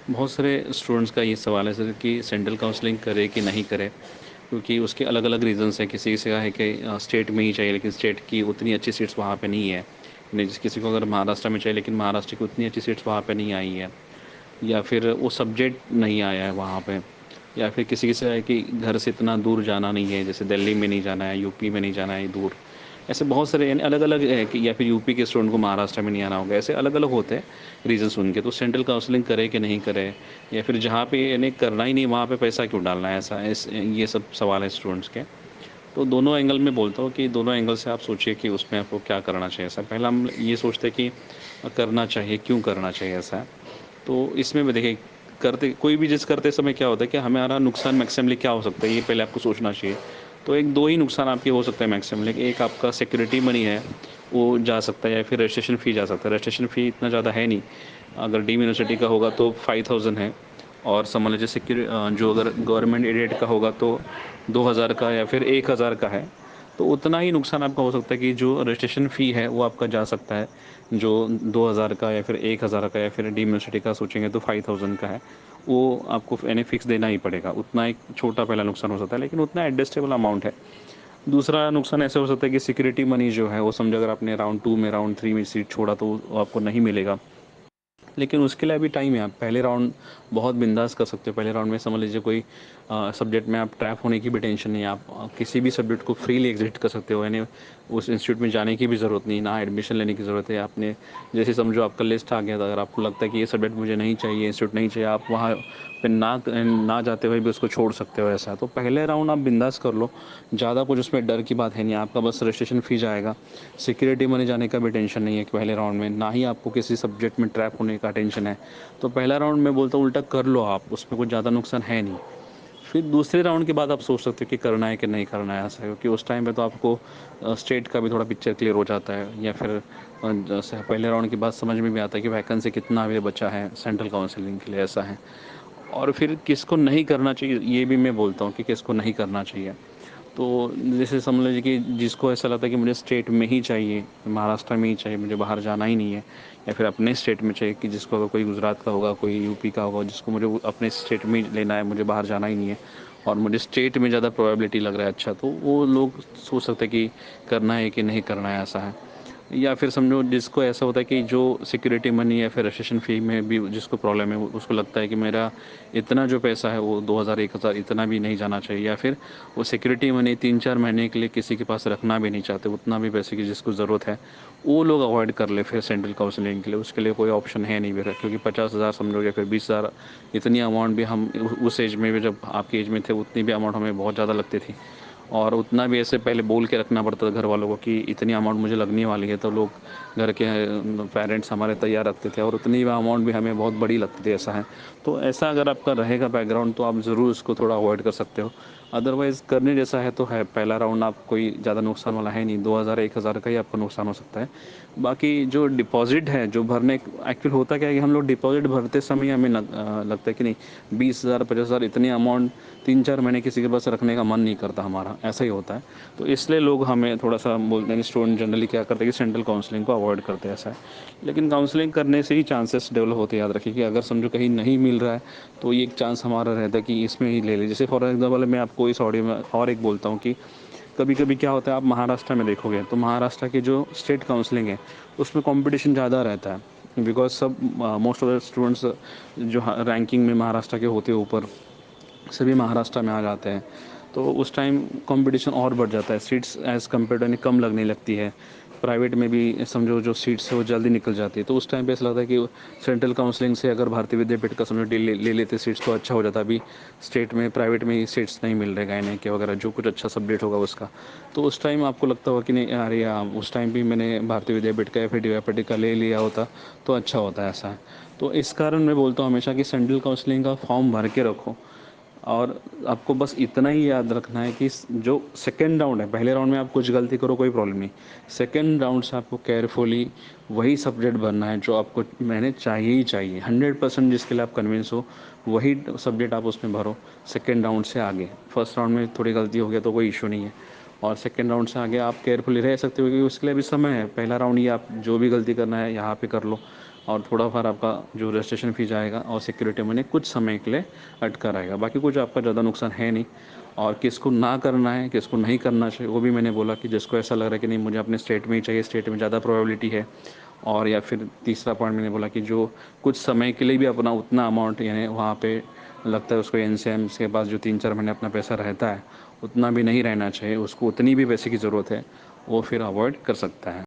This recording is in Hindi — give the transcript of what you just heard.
बहुत सारे स्टूडेंट्स का ये सवाल है सर कि सेंट्रल काउंसलिंग करे कि नहीं करे, क्योंकि उसके अलग अलग रीजंस हैं। किसी किसी का है कि स्टेट में ही चाहिए लेकिन स्टेट की उतनी अच्छी सीट्स वहाँ पे नहीं है। नहीं, किसी को अगर महाराष्ट्र में चाहिए लेकिन महाराष्ट्र की उतनी अच्छी सीट्स वहाँ पे नहीं आई है, या फिर वो सब्जेक्ट नहीं आया है वहाँ पे, या फिर किसी किसी है कि घर से इतना दूर जाना नहीं है, जैसे दिल्ली में नहीं जाना है, यूपी में नहीं जाना है दूर। ऐसे बहुत सारे यानी अलग अलग है कि, या फिर यूपी के स्टूडेंट को महाराष्ट्र में नहीं आना होगा, ऐसे अलग अलग होते हैं रीजंस उनके। तो सेंट्रल काउंसलिंग करे कि नहीं करे, या फिर जहाँ पे यानी करना ही नहीं वहाँ पे पैसा क्यों डालना है, ऐसा ये सब सवाल है स्टूडेंट्स के। तो दोनों एंगल में बोलता हूँ कि दोनों एंगल से आप सोचिए कि उसमें आपको क्या करना चाहिए। ऐसा पहला हम ये सोचते हैं कि करना चाहिए, क्यों करना चाहिए ऐसा। तो इसमें भी देखिए, करते कोई भी चीज़ करते समय क्या होता है कि हमारा नुकसान मैक्सिमली क्या हो सकता है, ये पहले आपको सोचना चाहिए। तो एक दो ही नुकसान आपके हो सकते हैं मैक्सिमम। एक आपका सिक्योरिटी मनी है वो जा सकता है, या फिर रजिस्ट्रेशन फ़ी जा सकता है। रजिस्ट्रेशन फ़ी इतना ज़्यादा है नहीं, अगर डीम यूनिवर्सिटी का होगा तो 5000 है। और समझ लीजिए जो अगर गवर्नमेंट एडेड का होगा तो 2000 का या फिर 1000 का है। तो उतना ही नुकसान आपका हो सकता है कि जो रजिस्ट्रेशन फ़ी है वो आपका जा सकता है, जो 2000 का या फिर 1000 का या फिर डी यूनिवर्सिटी का सोचेंगे तो 5000 का है, वो आपको यानी फिक्स देना ही पड़ेगा। उतना एक छोटा पहला नुकसान हो सकता है, लेकिन उतना एडजस्टेबल अमाउंट है। दूसरा नुकसान ऐसे हो सकता है कि सिक्योरिटी मनी जो है वो समझो अगर आपने राउंड 2 में राउंड 3 में सीट छोड़ा तो वो आपको नहीं मिलेगा। लेकिन उसके लिए अभी टाइम है, आप पहले राउंड बहुत बिंदास कर सकते हो। पहले राउंड में समझ लीजिए कोई सब्जेक्ट में आप ट्रैप होने की भी टेंशन नहीं है, आप किसी भी सब्जेक्ट को फ्रीली एग्जिट कर सकते हो, यानी उस इंस्टीट्यूट में जाने की भी ज़रूरत नहीं, ना एडमिशन लेने की ज़रूरत है। आपने जैसे समझो आपका लिस्ट आ गया था, अगर आपको लगता है कि ये सब्जेक्ट मुझे नहीं चाहिए, इंस्टीट्यूट नहीं चाहिए, आप वहाँ पे ना जाते हुए भी उसको छोड़ सकते हो। ऐसा तो पहले राउंड आप बिंदास कर लो, ज़्यादा कुछ उसमें डर की बात है नहीं। आपका बस रजिस्ट्रेशन फ़ी जाएगा, सिक्योरिटी मनी जाने का भी टेंशन नहीं है कि पहले राउंड में, ना ही आपको किसी सब्जेक्ट में ट्रैप होने का टेंशन है। तो पहला राउंड मैं बोलता हूँ उल्टा कर लो आप, उसमें कुछ ज़्यादा नुकसान है नहीं। फिर दूसरे राउंड के बाद आप सोच सकते हो कि करना है कि नहीं करना है ऐसा, क्योंकि उस टाइम पे तो आपको स्टेट का भी थोड़ा पिक्चर क्लियर हो जाता है, या फिर जैसे पहले राउंड के बाद समझ में भी आता है कि वैकेंसी कितना अभी बचा है सेंट्रल काउंसलिंग के लिए, ऐसा है। और फिर किसको नहीं करना चाहिए ये भी मैं बोलता हूँ कि किसको नहीं करना चाहिए। तो जैसे समझ लीजिए कि जिसको ऐसा लगता है कि मुझे स्टेट में ही चाहिए, महाराष्ट्र में ही चाहिए, मुझे बाहर जाना ही नहीं है, या फिर अपने स्टेट में चाहिए, कि जिसको अगर कोई गुजरात का होगा, कोई यूपी का होगा, जिसको मुझे अपने स्टेट में ही लेना है, मुझे बाहर जाना ही नहीं है, और मुझे स्टेट में ज़्यादा प्रोबेबिलिटी लग रहा है अच्छा, तो वो लोग सोच सकते हैं कि करना है कि नहीं करना है, ऐसा है। या फिर समझो जिसको ऐसा होता है कि जो सिक्योरिटी मनी या फिर रजिस्ट्रेशन फ़ी में भी जिसको प्रॉब्लम है, उसको लगता है कि मेरा इतना जो पैसा है वो 2000 1000 इतना भी नहीं जाना चाहिए, या फिर वो सिक्योरिटी मनी 3 4 महीने के लिए किसी के पास रखना भी नहीं चाहते, उतना भी पैसे की जिसको ज़रूरत है, वो लोग अवॉइड कर ले फिर सेंट्रल काउंसलिंग के लिए। उसके लिए कोई ऑप्शन है नहीं मेरा, क्योंकि 50,000 समझो या फिर 20,000, इतनी अमाउंट भी हम उस एज में भी, जब आपकी एज में थे, उतनी भी अमाउंट हमें बहुत ज़्यादा लगती थी। और उतना भी ऐसे पहले बोल के रखना पड़ता था घर वालों को कि इतनी अमाउंट मुझे लगने वाली है, तो लोग घर के पेरेंट्स हमारे तैयार रखते थे, और उतनी अमाउंट भी हमें बहुत बड़ी लगती थी, ऐसा है। तो ऐसा अगर आपका रहेगा बैकग्राउंड तो आप ज़रूर उसको थोड़ा अवॉइड कर सकते हो। अदरवाइज़ करने जैसा है तो है, पहला राउंड आप कोई ज़्यादा नुकसान वाला है नहीं, 2000 1000 का ही आपको नुकसान हो सकता है। बाकी जो डिपॉज़िट है जो भरने, एक्चुअल होता क्या है कि हम लोग डिपॉज़िट भरते समय हमें लगता है कि नहीं 20,000 50,000 इतनी अमाउंट 3 4 महीने किसी के पास रखने का मन नहीं करता हमारा, ऐसा ही होता है। तो इसलिए लोग हमें थोड़ा सा बोलते हैं, स्टूडेंट जनरली क्या करते हैं कि सेंट्रल काउंसलिंग को अवॉइड करते हैं, ऐसा है। लेकिन काउंसलिंग करने से ही चांसेस डेवलप होते हैं, याद रखिए कि अगर समझो कहीं नहीं मिल रहा है तो ये एक चांस हमारा रहता है कि इसमें ही ले ले। जैसे फॉर एग्जाम्पल मैं आपको इस ऑडियो में और एक बोलता हूँ कि कभी कभी क्या होता है, आप महाराष्ट्र में देखोगे तो महाराष्ट्र की जो स्टेट काउंसलिंग है उसमें कंपटीशन ज़्यादा रहता है, बिकॉज सब मोस्ट ऑफ द स्टूडेंट्स जो रैंकिंग में महाराष्ट्र के होते हैं ऊपर, सभी महाराष्ट्र में आ जाते हैं। तो उस टाइम कंपटीशन और बढ़ जाता है, सीट्स एज़ कम्पेयर यानी कम लगने लगती है। प्राइवेट में भी समझो जो सीट्स है वो जल्दी निकल जाती है, तो उस टाइम पे ऐसा लगता है कि सेंट्रल काउंसलिंग से अगर भारतीय विद्यापीठ का समझो ले लेते सीट्स तो अच्छा हो जाता। अभी स्टेट में प्राइवेट में ही सीट्स नहीं मिल रहे, गायने के वगैरह जो कुछ अच्छा सब्जेक्ट होगा उसका। तो उस टाइम आपको लगता होगा कि नहीं अरे यार, उस टाइम भी मैंने भारतीय विद्यापीठ का या फिर डी का ले लिया होता तो अच्छा होता है, ऐसा है। तो इस कारण मैं बोलता हूँ हमेशा कि सेंट्रल काउंसलिंग का फॉर्म भर के रखो। और आपको बस इतना ही याद रखना है कि जो सेकेंड राउंड है, पहले राउंड में आप कुछ गलती करो कोई प्रॉब्लम नहीं, सेकेंड राउंड से आपको केयरफुली वही सब्जेक्ट भरना है जो आपको मैंने चाहिए ही चाहिए, 100% जिसके लिए आप कन्विंस हो वही सब्जेक्ट आप उसमें भरो सेकेंड राउंड से आगे। फर्स्ट राउंड में थोड़ी गलती हो गया तो कोई इशू नहीं है, और सेकेंड राउंड से आगे आप केयरफुली रह सकते हो, क्योंकि उसके लिए भी समय है। पहला राउंड ये आप जो भी गलती करना है यहाँ पे कर लो, और थोड़ा फार आपका जो रजिस्ट्रेशन फ़ी जाएगा और सिक्योरिटी मनी कुछ समय के लिए अटका रहेगा। बाकी कुछ आपका ज़्यादा नुकसान है नहीं। और किसको ना करना है, किसको नहीं करना चाहिए, वो भी मैंने बोला कि जिसको ऐसा लग रहा है कि नहीं मुझे अपने स्टेट में ही चाहिए, स्टेट में ज़्यादा प्रोबेबिलिटी है। और या फिर तीसरा पॉइंट मैंने बोला कि जो कुछ समय के लिए भी अपना उतना अमाउंट यानी वहाँ पे लगता है उसको एनसीएम्स के पास जो 3-4 महीने अपना पैसा रहता है, उतना भी नहीं रहना चाहिए, उसको उतनी भी पैसे की ज़रूरत है, वो फिर अवॉइड कर सकता है।